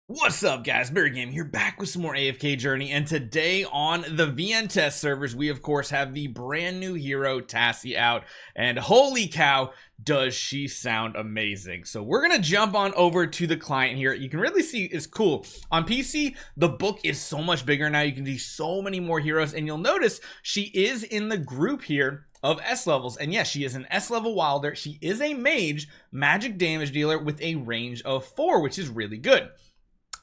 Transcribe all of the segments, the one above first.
What's up, guys? Barry Game here, back with some more AFK Journey, and today on the VN test servers, we of course have the brand new hero Tassy out, and holy cow, does she sound amazing. So we're gonna jump on over to the client here. You can really see it's cool. On PC, the book is so much bigger now. You can see so many more heroes, and you'll notice she is in the group here of S levels, and yes, she is an S level wilder. She is a mage, magic damage dealer with a range of 4, which is really good.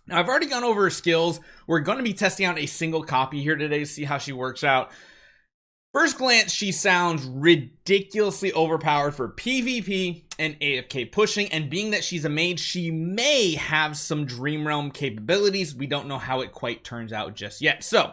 Now, I've already gone over her skills. We're going to be testing out a single copy here today to see how she works out. First glance, she sounds ridiculously overpowered for PvP and AFK pushing, and being that she's a mage, she may have some Dream Realm capabilities. We don't know how it quite turns out just yet. So,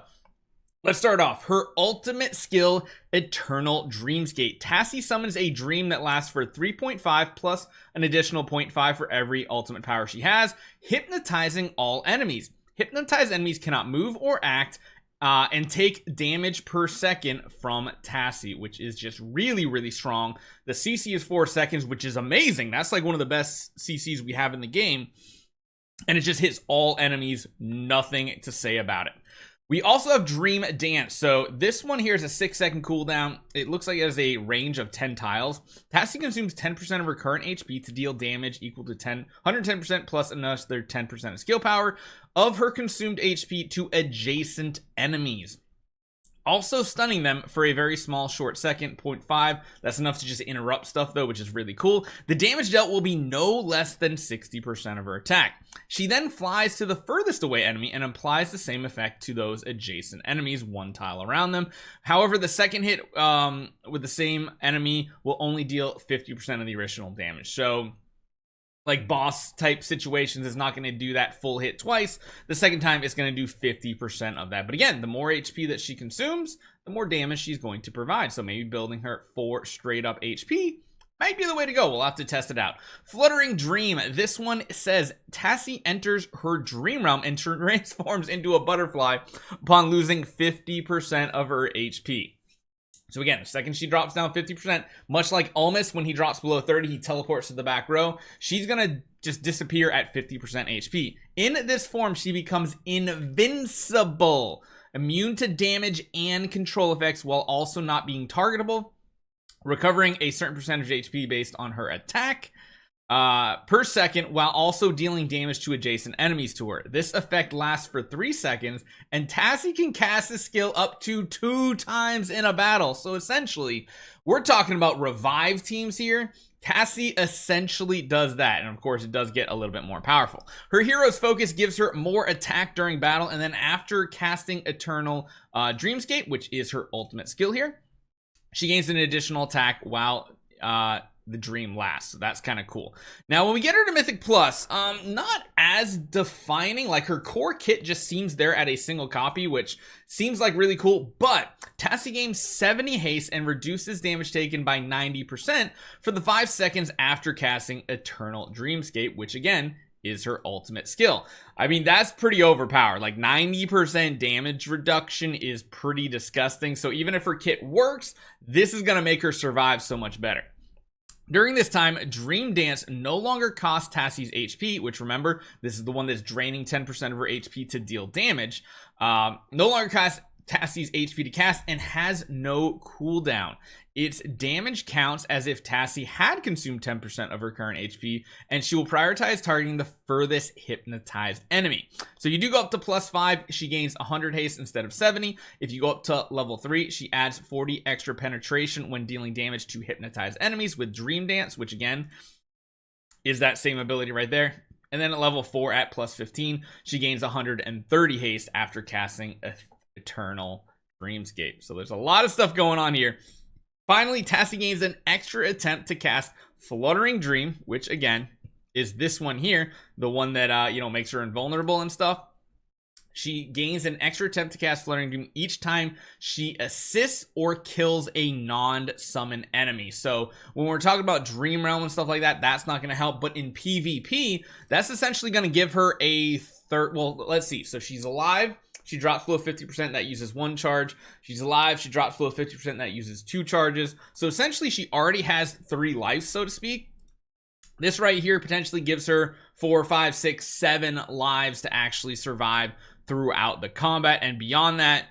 let's start off. Her ultimate skill, Eternal Dreamscape. Tassy summons a dream that lasts for 3.5 plus an additional 0.5 for every ultimate power she has, hypnotizing all enemies. Hypnotized enemies cannot move or act and take damage per second from Tassy, which is just really strong. The CC is 4 seconds, which is amazing. That's like one of the best CCs we have in the game. And it just hits all enemies, nothing to say about it. We also have Dream Dance. So this one here is a 6-second cooldown. It looks like it has a range of 10 tiles. Tassy consumes 10% of her current HP to deal damage equal to 110% plus another 10% of skill power of her consumed HP to adjacent enemies, also stunning them for a very small short second, 0.5. That's enough to just interrupt stuff though, which is really cool. The damage dealt will be no less than 60% of her attack. She then flies to the furthest away enemy and applies the same effect to those adjacent enemies, 1 tile around them. However, the second hit with the same enemy will only deal 50% of the original damage. So like boss type situations, is not going to do that full hit twice. The second time it's going to do 50% of that. But again, the more HP that she consumes, the more damage she's going to provide. So maybe building her 4 straight up HP might be the way to go. We'll have to test it out. Fluttering Dream. This one says Tassy enters her dream realm and transforms into a butterfly upon losing 50% of her HP. So again, the second she drops down 50%, much like Almost, when he drops below 30, he teleports to the back row. She's gonna just disappear at 50% HP. In this form, she becomes invincible, immune to damage and control effects while also not being targetable, recovering a certain percentage of HP based on her attack per second, while also dealing damage to adjacent enemies to her. This effect lasts for 3 seconds, and Tassy can cast this skill up to 2 times in a battle. So essentially, we're talking about revive teams here. Tassy essentially does that, and of course it does get a little bit more powerful. Her hero's focus gives her more attack during battle, and then after casting Eternal Dreamscape, which is her ultimate skill here, she gains an additional attack while the dream lasts. So that's kind of cool. Now when we get her to Mythic Plus, not as defining. Like her core kit just seems there at a single copy, which seems like really cool, but Tassy gains 70 haste and reduces damage taken by 90% for the 5 seconds after casting Eternal Dreamscape, which again is her ultimate skill. I mean, that's pretty overpowered. Like 90% damage reduction is pretty disgusting. So even if her kit works, this is gonna make her survive so much better. During this time, Dream Dance no longer costs Tassy's HP, which remember, this is the one that's draining 10% of her HP to deal damage. No longer costs Tassy's HP to cast and has no cooldown. Its damage counts as if Tassy had consumed 10% of her current HP, and she will prioritize targeting the furthest hypnotized enemy. So you do go up to +5, she gains 100 haste instead of 70. If you go up to level 3, she adds 40 extra penetration when dealing damage to hypnotized enemies with Dream Dance, which again is that same ability right there. And then at level 4 at +15, she gains 130 haste after casting Eternal Dreamscape. So there's a lot of stuff going on here. Finally, Tassy gains an extra attempt to cast Fluttering Dream, which again is this one here, the one that makes her invulnerable and stuff. She gains an extra attempt to cast Fluttering Dream each time she assists or kills a non-summon enemy. So when we're talking about Dream Realm and stuff like that, that's not going to help. But in PvP, that's essentially going to give her a third. Well, let's see. So she's alive. She drops below 50%, that uses 1 charge. She's alive, she drops below 50%, that uses 2 charges. So essentially she already has 3 lives, so to speak. This right here potentially gives her 4, 5, 6, 7 lives to actually survive throughout the combat. And beyond that,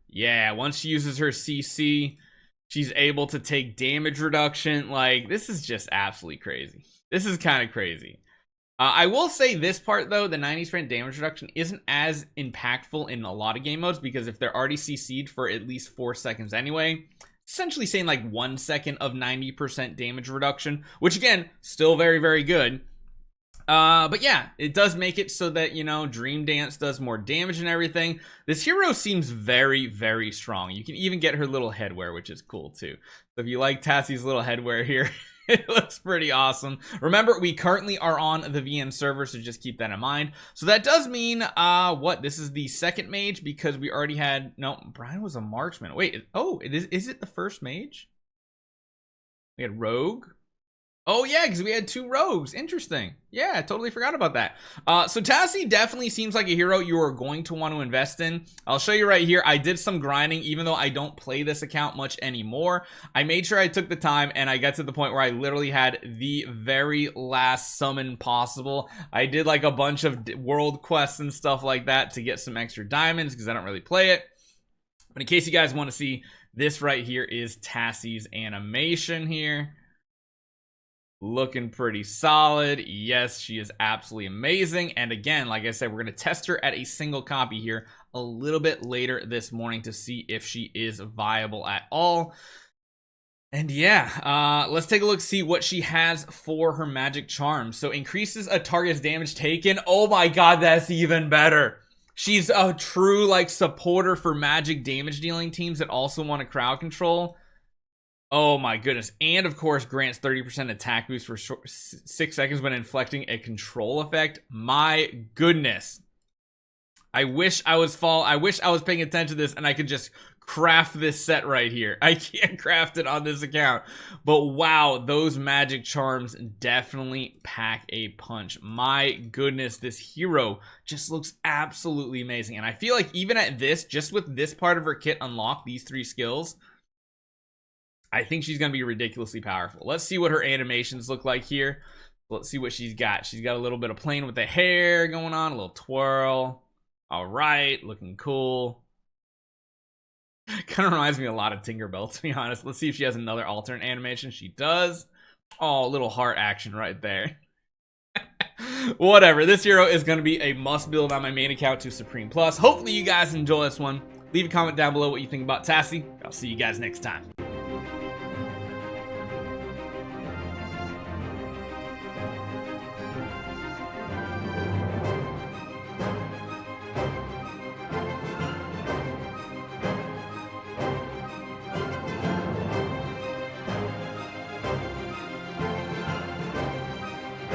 yeah, once she uses her CC, she's able to take damage reduction. Like, this is just absolutely crazy. This is kind of crazy. I will say this part though, the 90% damage reduction isn't as impactful in a lot of game modes, because if they're already CC'd for at least 4 seconds anyway, essentially saying like 1 second of 90% damage reduction, which again, still very, very good. But yeah, it does make it so that, you know, Dream Dance does more damage and everything. This hero seems very, very strong. You can even get her little headwear, which is cool too. So if you like Tassy's little headwear here, it looks pretty awesome. Remember, we currently are on the VN server, so just keep that in mind. So that does mean, what? This is the second mage, because we already had, no, Brian was a marksman. Wait, oh, is it the first mage? We had rogue. Oh yeah, because we had 2 rogues. Interesting. Yeah, I totally forgot about that. So Tassy definitely seems like a hero you are going to want to invest in. I'll show you right here. I did some grinding, even though I don't play this account much anymore. I made sure I took the time, and I got to the point where I literally had the very last summon possible. I did like a bunch of world quests and stuff like that to get some extra diamonds, because I don't really play it. But in case you guys want to see, this right here is Tassy's animation here. Looking pretty solid. Yes, she is absolutely amazing. And again, like I said, we're going to test her at a single copy here a little bit later this morning to see if she is viable at all. And yeah, let's take a look, see what she has for her magic charm. So increases a target's damage taken. Oh my god, that's even better. She's a true like supporter for magic damage dealing teams that also want to crowd control. Oh my goodness. And of course grants 30% attack boost for 6 seconds when inflicting a control effect. My goodness. I wish I was paying attention to this and I could just craft this set right here. I can't craft it on this account. But wow, those magic charms definitely pack a punch. My goodness, this hero just looks absolutely amazing. And I feel like even at this, just with this part of her kit unlocked, these 3 skills, I think she's going to be ridiculously powerful. Let's see what her animations look like here. Let's see what she's got. She's got a little bit of playing with the hair going on, a little twirl. All right, looking cool. Kind of reminds me a lot of Tinkerbell, to be honest. Let's see if she has another alternate animation. She does. Oh, a little heart action right there. Whatever. This hero is going to be a must build on my main account to Supreme Plus. Hopefully you guys enjoy this one. Leave a comment down below what you think about Tassy. I'll see you guys next time.